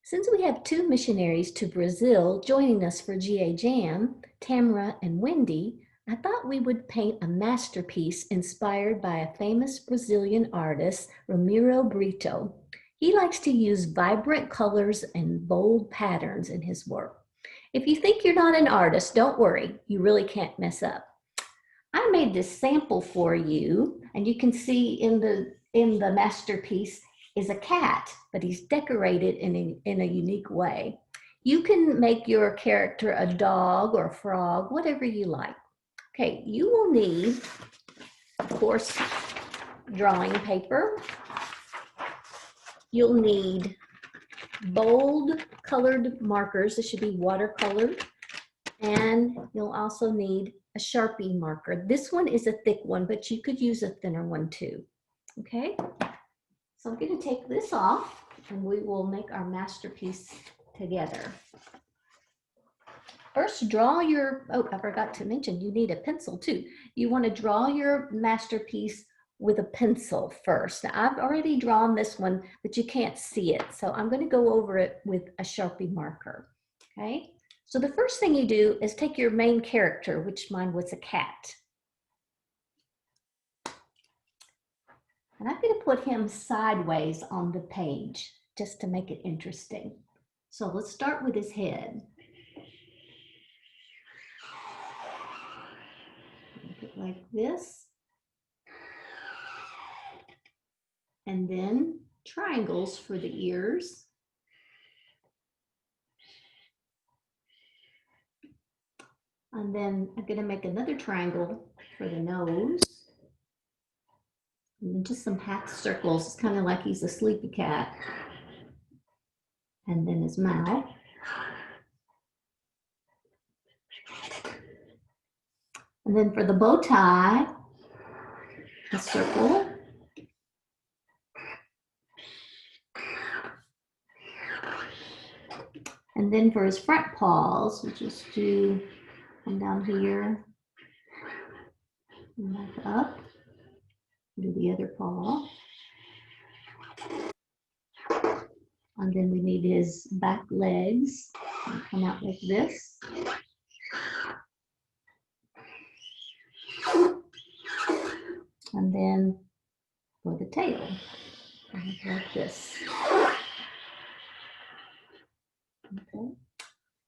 Since we have two missionaries to Brazil joining us for GA Jam, Tamara and Wendy, I thought we would paint a masterpiece inspired by a famous Brazilian artist, Romero Britto. He likes to use vibrant colors and bold patterns in his work. If you think you're not an artist, don't worry, you really can't mess up. I made this sample for you, and you can see in the masterpiece is a cat, but he's decorated in a unique way. You can make your character a dog or a frog, whatever you like. Okay, you will need, of course, drawing paper. You'll need bold colored markers. This should be watercolored. And you'll also need a Sharpie marker. This one is a thick one, but you could use a thinner one too. Okay, so I'm going to take this off and we will make our masterpiece together. First, draw your, oh, I forgot to mention, you need a pencil too. You want to draw your masterpiece with a pencil first. Now, I've already drawn this one, but you can't see it. So I'm going to go over it with a Sharpie marker. Okay, so the first thing you do is take your main character, which mine was a cat. And I'm going to put him sideways on the page just to make it interesting. So let's start with his head. Make it like this. And then triangles for the ears. And then I'm going to make another triangle for the nose. And then just some half circles. It's kind of like he's a sleepy cat. And then his mouth. And then for the bow tie, a circle. And then for his front paws, we just do come down here and back up. Do the other paw. And then we need his back legs. Come out like this. And then for the tail, like this. Okay.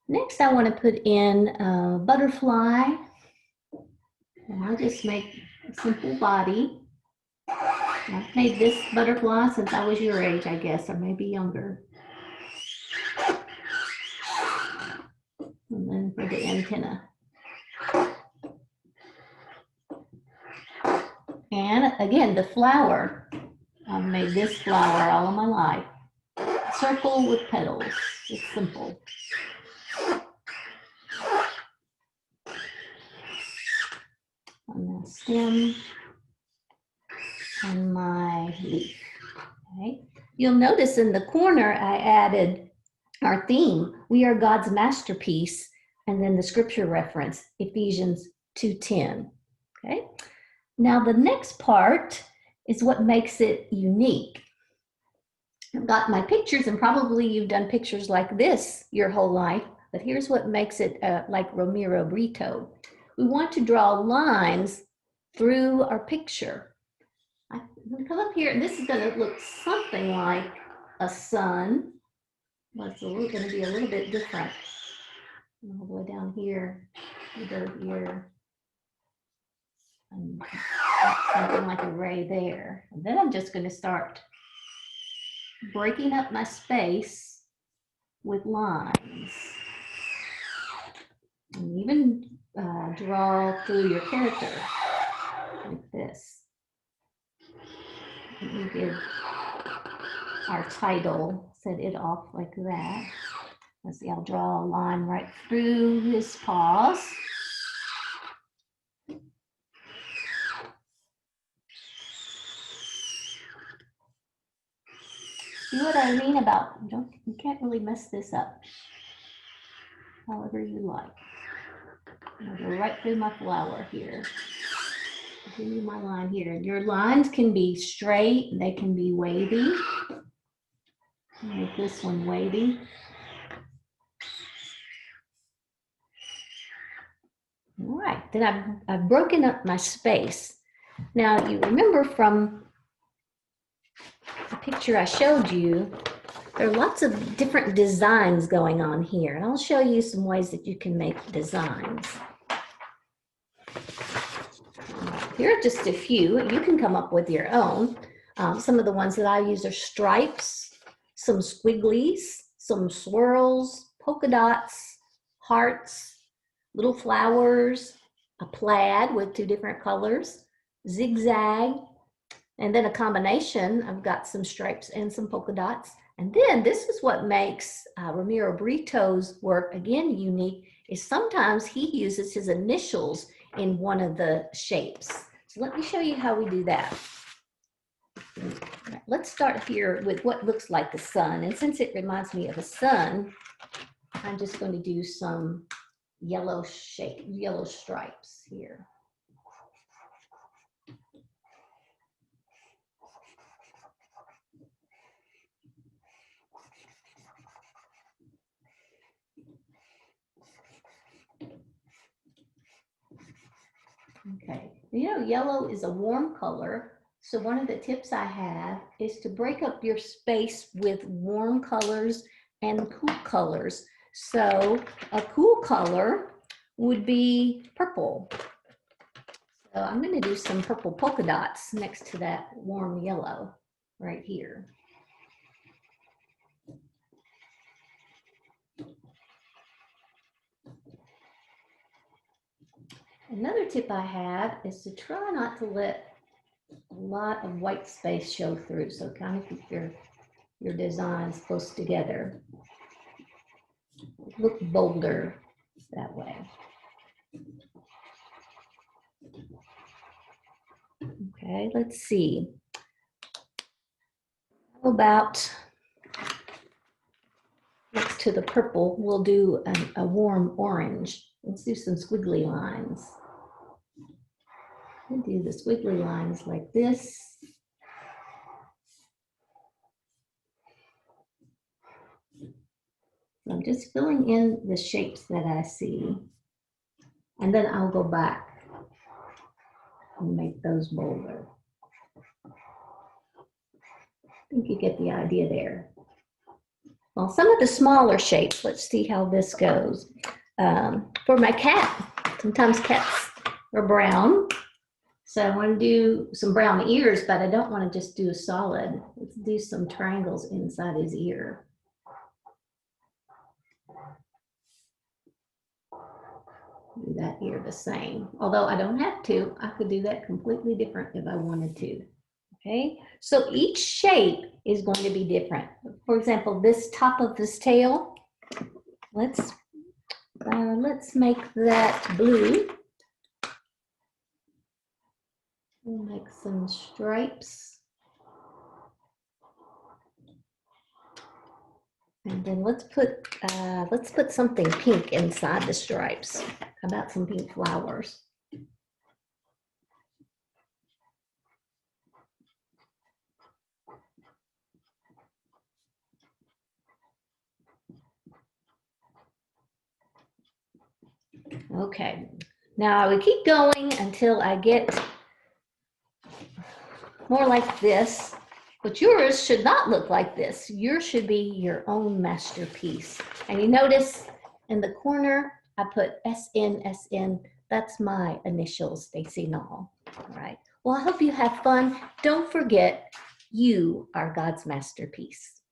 Next, I want to put in a butterfly. And I'll just make a simple body. I've made this butterfly since I was your age, I guess, or maybe younger. And then for the antenna. And again, the flower. I've made this flower all of my life. Circle with petals. It's simple. And the stem and my leaf. Okay. You'll notice in the corner I added our theme. We are God's masterpiece, and then the scripture reference, Ephesians 2:10. Okay. Now the next part is what makes it unique. I've got my pictures, and probably you've done pictures like this your whole life, but here's what makes it like Romero Britto. We want to draw lines through our picture. I'm going to come up here, and this is going to look something like a sun. Well, it's going to be a little bit different. All the way down here, we go here, and something like a ray there. And then I'm just going to start breaking up my space with lines. And even draw through your character like this. And we give our title, set it off like that. Let's see, I'll draw a line right through his paws. See what I mean about, you can't really mess this up. However you like. I'll go right through my flower here. Give me my line here. Your lines can be straight, they can be wavy. Make this one wavy. All right, then I've broken up my space. Now you remember from the picture I showed you, there are lots of different designs going on here, and I'll show you some ways that you can make designs. Here are just a few. You can come up with your own. Some of the ones that I use are stripes, some squigglies, some swirls, polka dots, hearts, little flowers, a plaid with 2 different colors, zigzag, and then a combination. I've got some stripes and some polka dots. And then this is what makes Romero Britto's work, again, unique, is sometimes he uses his initials in one of the shapes. So let me show you how we do that. Let's start here with what looks like the sun. And since it reminds me of a sun, I'm just going to do some yellow stripes here. Okay, you know, yellow is a warm color. So one of the tips I have is to break up your space with warm colors and cool colors. So a cool color would be purple. So I'm going to do some purple polka dots next to that warm yellow right here. Another tip I have is to try not to let a lot of white space show through. So kind of keep your designs close together. Look bolder that way. Okay, let's see. How about next to the purple, we'll do a warm orange. Let's do some squiggly lines. We'll do the squiggly lines like this. So I'm just filling in the shapes that I see. And then I'll go back and make those bolder. I think you get the idea there. Well, some of the smaller shapes, let's see how this goes. For my cat, sometimes cats are brown. So I want to do some brown ears, but I don't want to just do a solid. Let's do some triangles inside his ear. Do that ear the same. Although I don't have to, I could do that completely different if I wanted to. Okay, so each shape is going to be different. For example, this top of this tail, let's make that blue. We'll make some stripes. And then let's put something pink inside the stripes. How about some pink flowers? Okay, now I would keep going until I get more like this, but yours should not look like this. Yours should be your own masterpiece. And you notice in the corner, I put SN, SN. That's my initials, Stacy Nall. All right. Well, I hope you have fun. Don't forget, you are God's masterpiece.